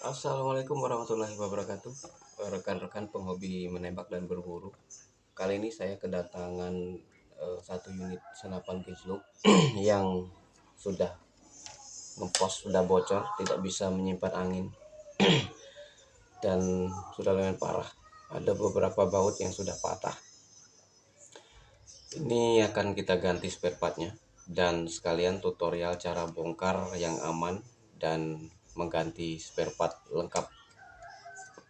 Assalamualaikum warahmatullahi wabarakatuh, rekan-rekan penghobi menembak dan berburu. Kali ini saya kedatangan satu unit senapan gejluk yang sudah ngempos, sudah bocor, tidak bisa menyimpan angin dan sudah lumayan parah. Ada beberapa baut yang sudah patah. Ini akan kita ganti spare partnya dan sekalian tutorial cara bongkar yang aman dan mengganti spare part lengkap.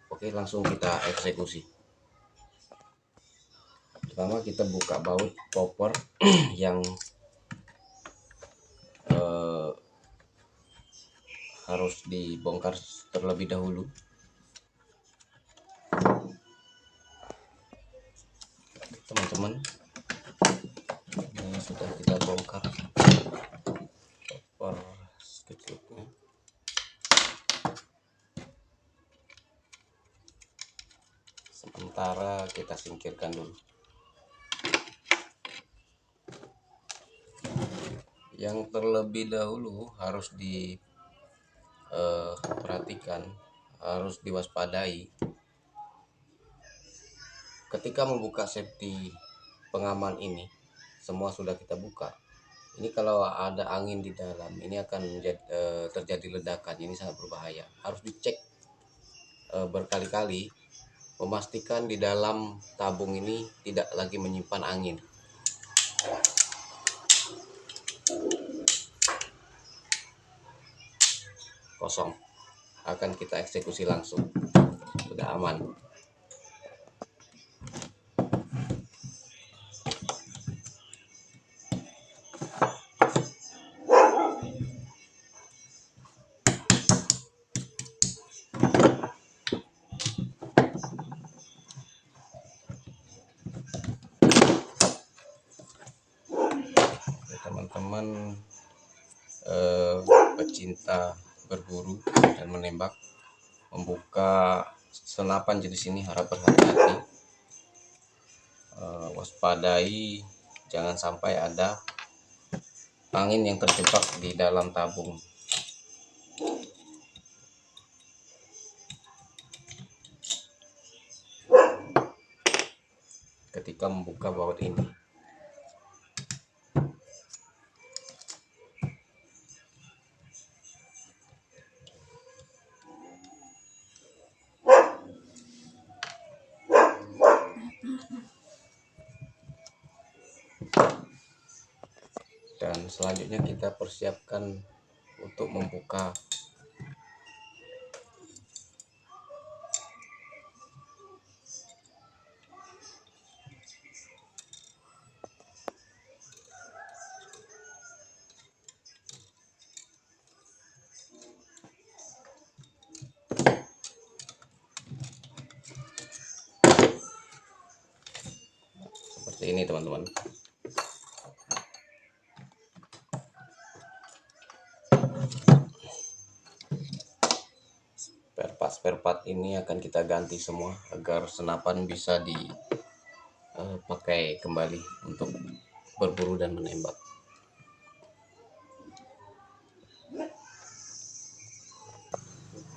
Oke, langsung kita eksekusi. Pertama kita buka baut popper yang harus dibongkar terlebih dahulu. Teman-teman, ini sudah kita bongkar popper kecilnya. Sementara kita singkirkan dulu. Yang terlebih dahulu harus diperhatikan, harus diwaspadai ketika membuka safety pengaman ini. Semua sudah kita buka. Ini kalau ada angin di dalam, ini akan terjadi ledakan. Ini sangat berbahaya. Harus dicek berkali-kali, memastikan di dalam tabung ini tidak lagi menyimpan angin. Kosong. Akan kita eksekusi langsung. Sudah aman. Teman-teman pecinta berburu dan menembak, membuka senapan jenis ini harap berhati-hati, waspadai jangan sampai ada angin yang terjebak di dalam tabung. Ketika membuka baut ini, dan selanjutnya kita persiapkan untuk membuka seperti ini, teman-teman. Spare part ini akan kita ganti semua agar senapan bisa dipakai kembali untuk berburu dan menembak.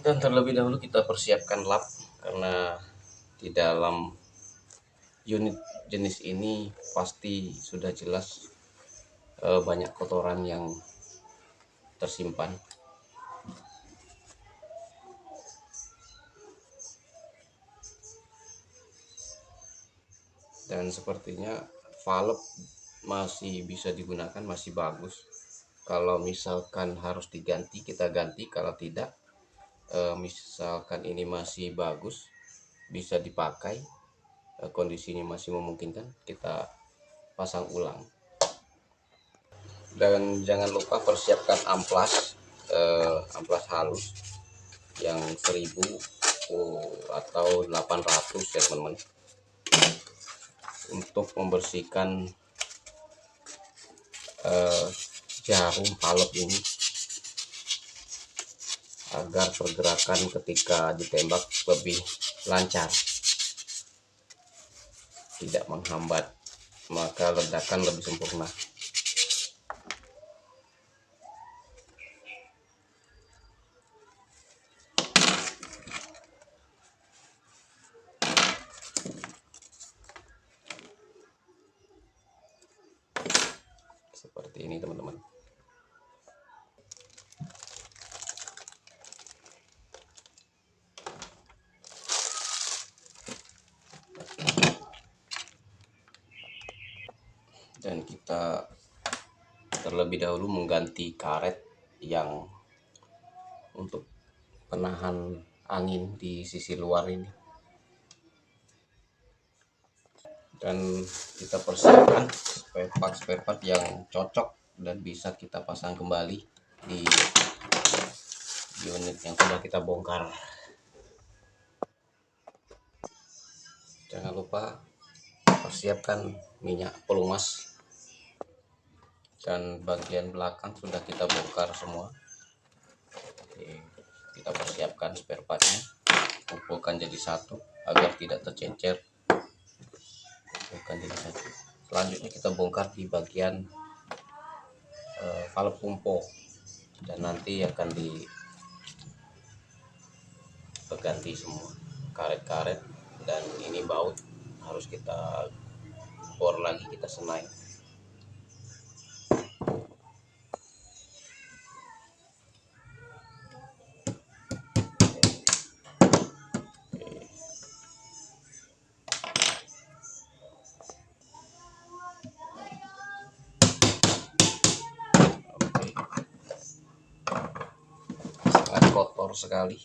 Dan terlebih dahulu kita persiapkan lap, karena di dalam unit jenis ini pasti sudah jelas banyak kotoran yang tersimpan. Dan sepertinya valve masih bisa digunakan, masih bagus. Kalau misalkan harus diganti, kita ganti. Kalau tidak, misalkan ini masih bagus, bisa dipakai, kondisinya masih memungkinkan, kita pasang ulang. Dan jangan lupa persiapkan amplas halus yang 1000 atau 800 ya teman-teman, untuk membersihkan jarum valve ini agar pergerakan ketika ditembak lebih lancar, tidak menghambat, maka ledakan lebih sempurna. ini teman-teman. Dan kita terlebih dahulu mengganti karet yang untuk penahan angin di sisi luar ini, dan kita persiapkan spare part yang cocok dan bisa kita pasang kembali di unit yang sudah kita bongkar. Jangan lupa persiapkan minyak pelumas, dan bagian belakang sudah kita bongkar semua. Oke, kita persiapkan spare partnya, kumpulkan jadi satu agar tidak tercecer. Kumpulkan jadi satu. Selanjutnya kita bongkar di bagian valve pumpo, dan nanti akan diganti semua karet-karet, dan ini baut harus kita bor lagi, kita senai. Sangat kotor sekali.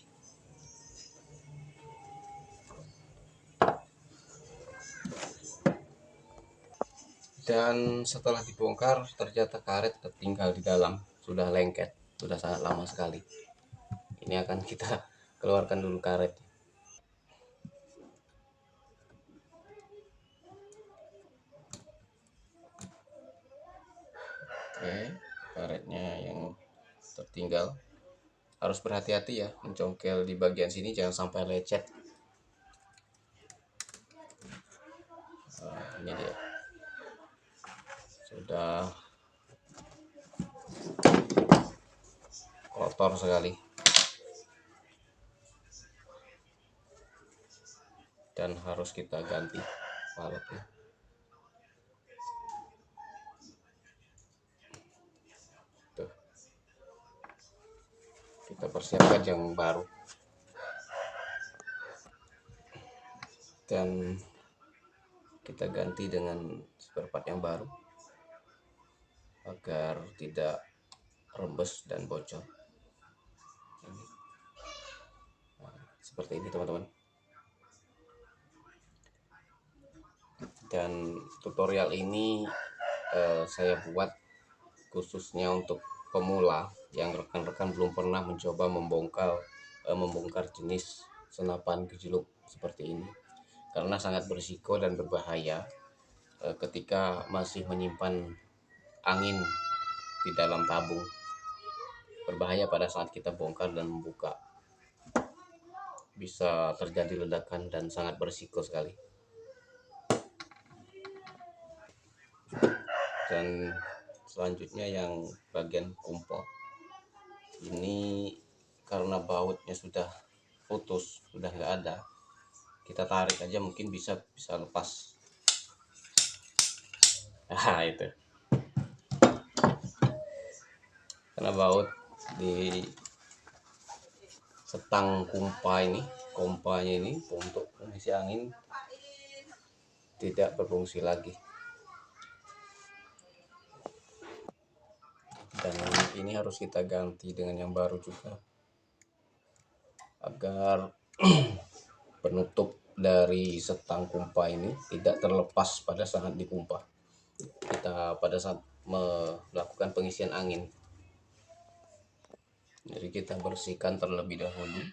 Dan setelah dibongkar ternyata karet tertinggal di dalam, sudah lengket, sudah sangat lama sekali. Ini akan kita keluarkan dulu karet. Oke, karetnya yang tertinggal. Harus berhati-hati ya, mencongkel di bagian sini jangan sampai lecet. Ini dia, sudah kotor sekali, dan harus kita ganti valve-nya. Tuh, kita persiapkan yang baru, dan kita ganti dengan spare part yang baru agar tidak rembes dan bocor. Nah, seperti ini teman-teman. Dan tutorial ini saya buat khususnya untuk pemula yang rekan-rekan belum pernah mencoba membongkar jenis senapan gejluk seperti ini, karena sangat berisiko dan berbahaya ketika masih menyimpan angin di dalam tabung. Berbahaya pada saat kita bongkar dan membuka, bisa terjadi ledakan dan sangat berisiko sekali. Dan selanjutnya yang bagian kumpul ini, karena bautnya sudah putus, sudah nggak ada, kita tarik aja mungkin bisa lepas. Nah itu, karena baut di setang kompanya ini untuk mengisi angin tidak berfungsi lagi, dan ini harus kita ganti dengan yang baru juga agar penutup dari setang kumpa ini tidak terlepas pada saat dikumpa, pada saat melakukan pengisian angin. Jadi kita bersihkan terlebih dahulu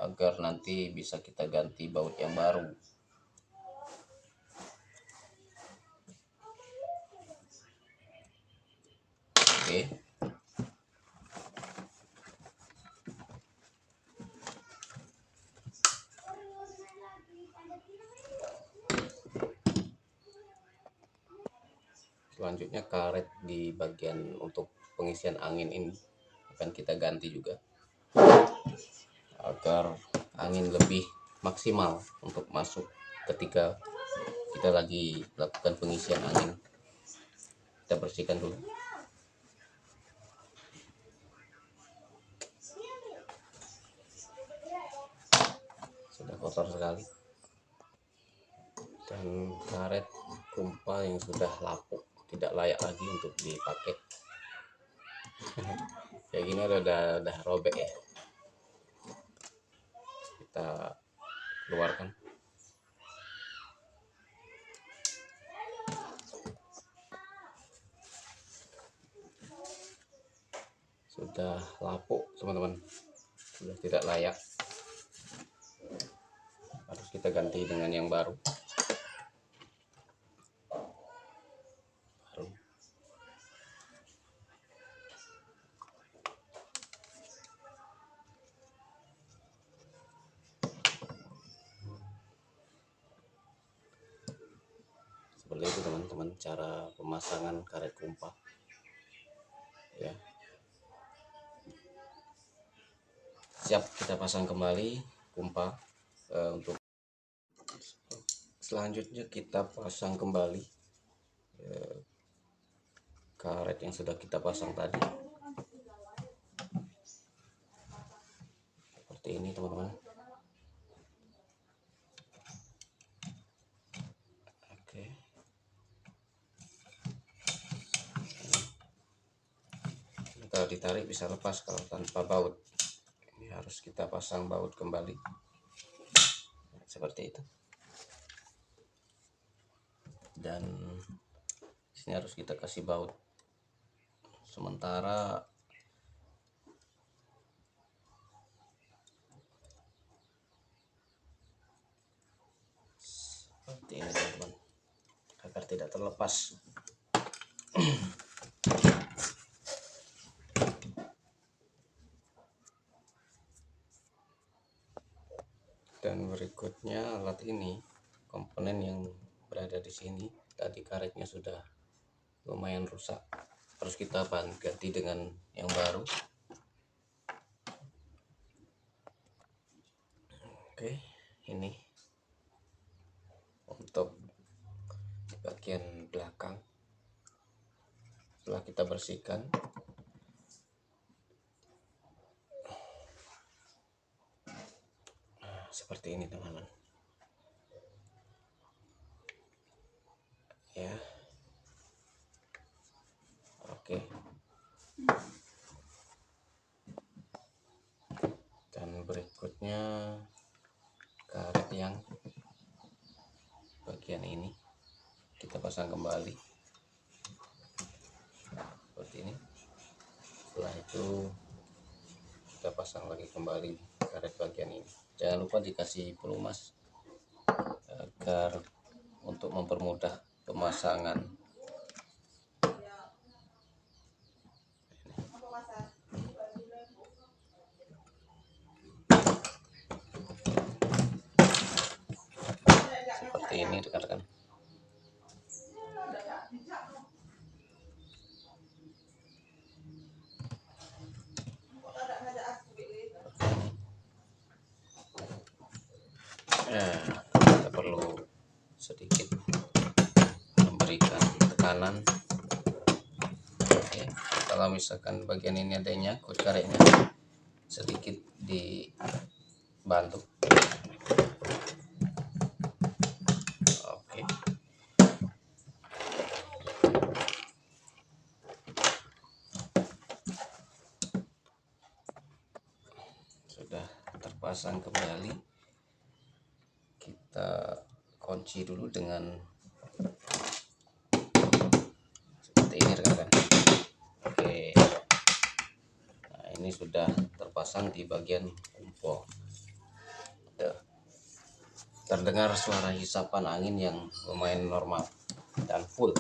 agar nanti bisa kita ganti baut yang baru. Oke. Selanjutnya karet di bagian untuk pengisian angin ini akan kita ganti juga agar angin lebih maksimal untuk masuk ketika kita lagi lakukan pengisian angin. kita bersihkan dulu. Sudah kotor sekali, dan karet kumpa yang sudah lapuk, tidak layak lagi untuk dipakai. Kayak gini udah robek ya, kita keluarkan. Sudah lapuk teman-teman, sudah tidak layak, harus kita ganti dengan yang baru. Seperti itu teman-teman, cara pemasangan karet kumpa ya. Siap kita pasang kembali kumpa. Untuk selanjutnya kita pasang kembali karet yang sudah kita pasang tadi, seperti ini teman-teman. Oke, kalau ditarik bisa lepas kalau tanpa baut. Ini harus kita pasang baut kembali, seperti itu. Dan sini harus kita kasih baut sementara. Seperti ini teman-teman, agar tidak terlepas. Dan berikutnya alat ini, komponen yang berada di sini tadi karetnya sudah lumayan rusak, harus kita ganti dengan yang baru. Oke, ini untuk bagian belakang. Setelah kita bersihkan, seperti ini teman-teman ya. Oke, dan berikutnya karet yang bagian ini kita pasang kembali seperti ini. Setelah itu kita pasang lagi kembali karet bagian ini. Jangan lupa dikasih pelumas agar untuk mempermudah pemasangan. Seperti ini rekan-rekan. Kita perlu sedikit memberikan tekanan. Oke, kalau misalkan bagian ini ada nyangkut karetnya, sedikit dibantu. Oke, sudah terpasang kembali. Kita kunci dulu dengan seperti ini rekan-rekan. Oke, nah ini sudah terpasang di bagian kumpo. Terdengar suara hisapan angin yang lumayan normal dan full.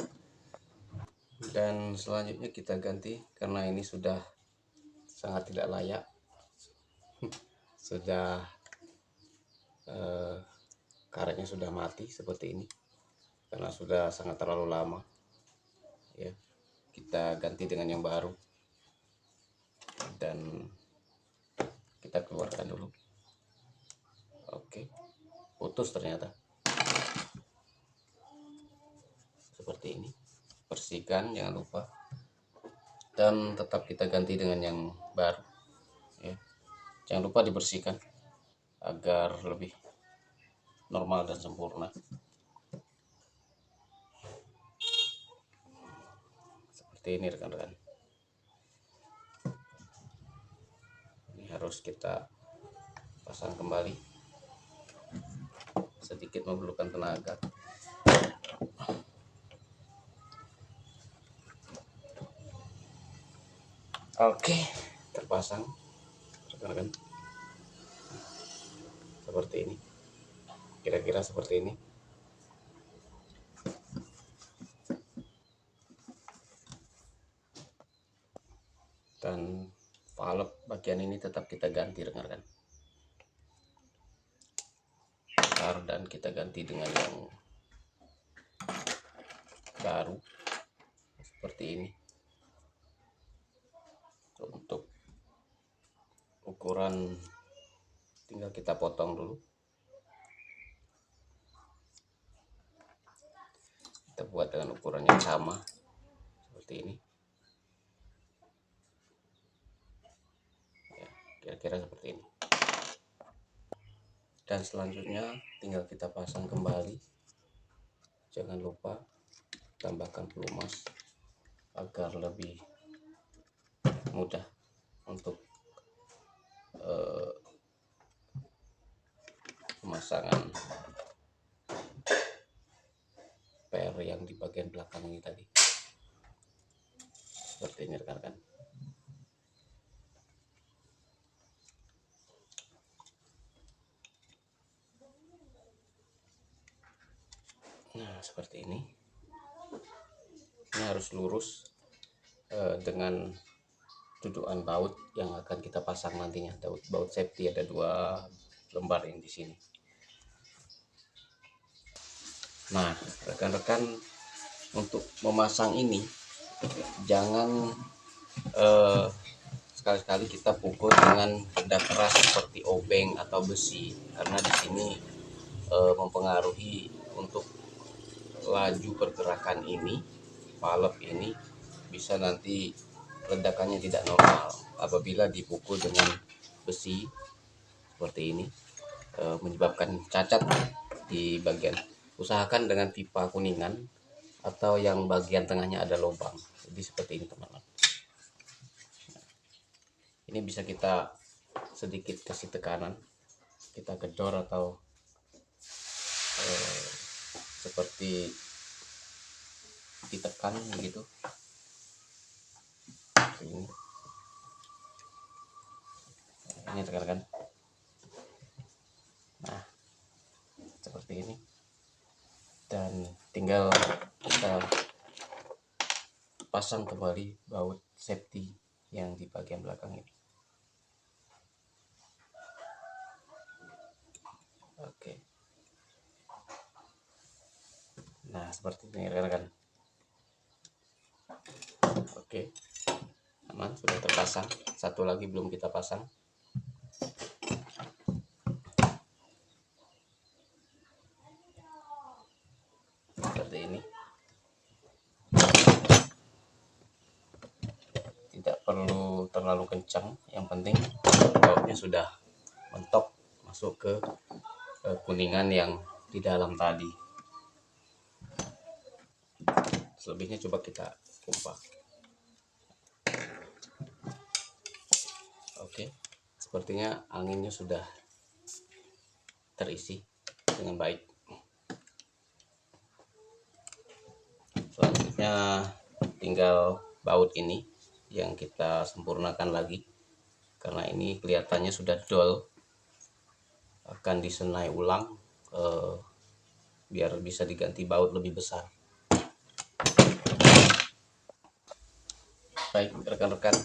Dan selanjutnya kita ganti karena ini sudah sangat tidak layak. Sudah karetnya sudah mati seperti ini karena sudah sangat terlalu lama ya. Kita ganti dengan yang baru dan kita keluarkan dulu. Oke, putus ternyata seperti ini. bersihkan, jangan lupa, dan tetap kita ganti dengan yang baru ya. Jangan lupa dibersihkan agar lebih normal dan sempurna. Seperti ini rekan-rekan. Ini harus kita pasang kembali, sedikit memerlukan tenaga. Oke, terpasang rekan-rekan. Seperti ini, kira-kira seperti ini. Dan valve bagian ini tetap kita ganti rekan-rekan, dan kita ganti dengan yang baru seperti ini. Untuk ukuran tinggal kita potong dulu, kita buat dengan ukuran yang sama seperti ini ya, kira-kira seperti ini. Dan selanjutnya tinggal kita pasang kembali. Jangan lupa tambahkan pelumas agar lebih mudah untuk pemasangan per yang di bagian belakang ini tadi. Seperti ini rekan-rekan. Nah, seperti ini. Ini harus lurus dengan dudukan baut yang akan kita pasang nantinya. Baut safety ada 2 lembar yang di sini. Nah, rekan-rekan, untuk memasang ini jangan sekali-kali kita pukul dengan benda keras seperti obeng atau besi, karena di sini mempengaruhi untuk laju pergerakan ini. Valve ini bisa nanti ledakannya tidak normal apabila dipukul dengan besi seperti ini, menyebabkan cacat di bagian. Usahakan dengan pipa kuningan atau yang bagian tengahnya ada lubang. Jadi seperti ini teman-teman. Ini bisa kita sedikit kasih tekanan, kita gedor atau seperti ditekan begitu. Ini rekan-rekan. Nah, seperti ini. Dan tinggal kita pasang kembali baut safety yang di bagian belakang ini. Oke. Nah, seperti ini rekan-rekan. Oke, aman, sudah terpasang. Satu lagi belum kita pasang. Seperti ini. Tidak perlu terlalu kencang, yang penting bautnya sudah mentok masuk ke kuningan yang di dalam tadi. Selebihnya coba kita pompa. Oke, sepertinya anginnya sudah terisi dengan baik. Selanjutnya tinggal baut ini yang kita sempurnakan lagi, karena ini kelihatannya sudah dull, akan disenai ulang biar bisa diganti baut lebih besar. Baik rekan-rekan,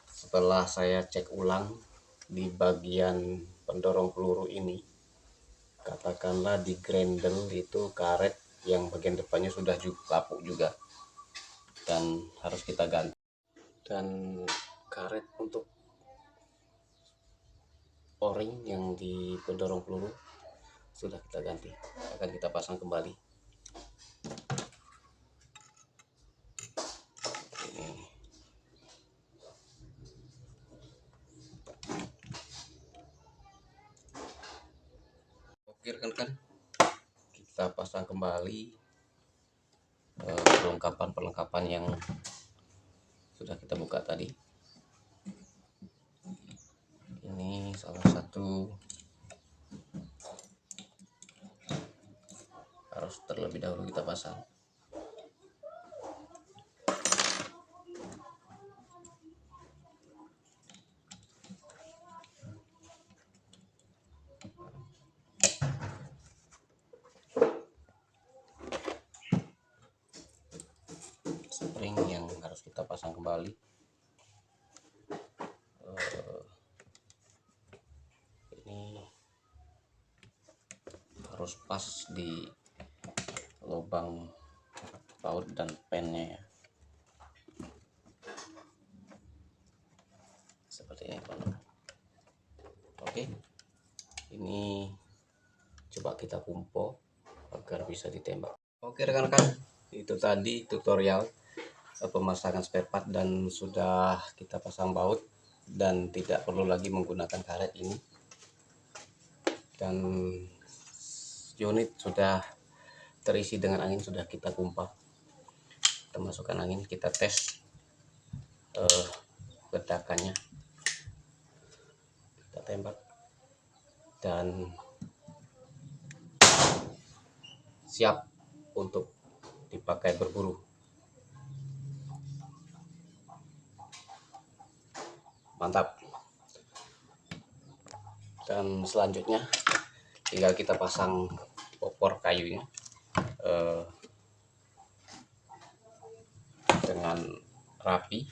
setelah saya cek ulang di bagian pendorong peluru ini, katakanlah di grendel itu karet yang bagian depannya sudah lapuk juga dan harus kita ganti. Dan karet untuk o-ring yang di pendorong peluru sudah kita ganti, akan kita pasang kembali. Oke rekan-rekan, kita pasang kembali perlengkapan yang sudah kita buka tadi. Ini salah satu harus terlebih dahulu kita pasang. Spring yang harus kita pasang kembali. Ini harus pas di lubang baut dan pennya ya. Seperti ini teman-teman. Oke, ini coba kita kumpo agar bisa ditembak. Oke rekan-rekan, itu tadi tutorial pemasangan spare part dan sudah kita pasang baut dan tidak perlu lagi menggunakan karet ini, dan unit sudah terisi dengan angin, sudah kita kumpa. Kita masukkan angin, kita tes ledakannya, kita tembak dan siap untuk dipakai berburu. Mantap. Dan selanjutnya tinggal kita pasang popor kayunya dengan rapi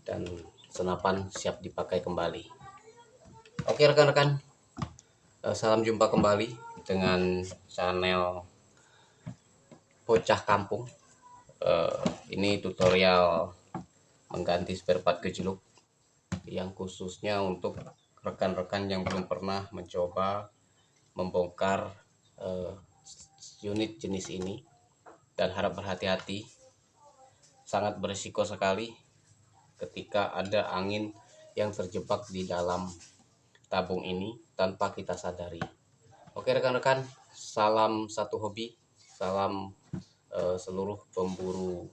dan senapan siap dipakai kembali. Oke rekan-rekan, salam jumpa kembali dengan channel Bocah Kampung. Ini tutorial mengganti spare part gejluk yang khususnya untuk rekan-rekan yang belum pernah mencoba membongkar unit jenis ini, dan harap berhati-hati, sangat berisiko sekali ketika ada angin yang terjebak di dalam tabung ini tanpa kita sadari. Oke rekan-rekan, salam satu hobi, salam seluruh pemburu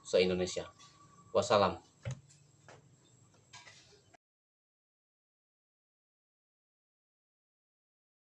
se-Indonesia. Wassalam.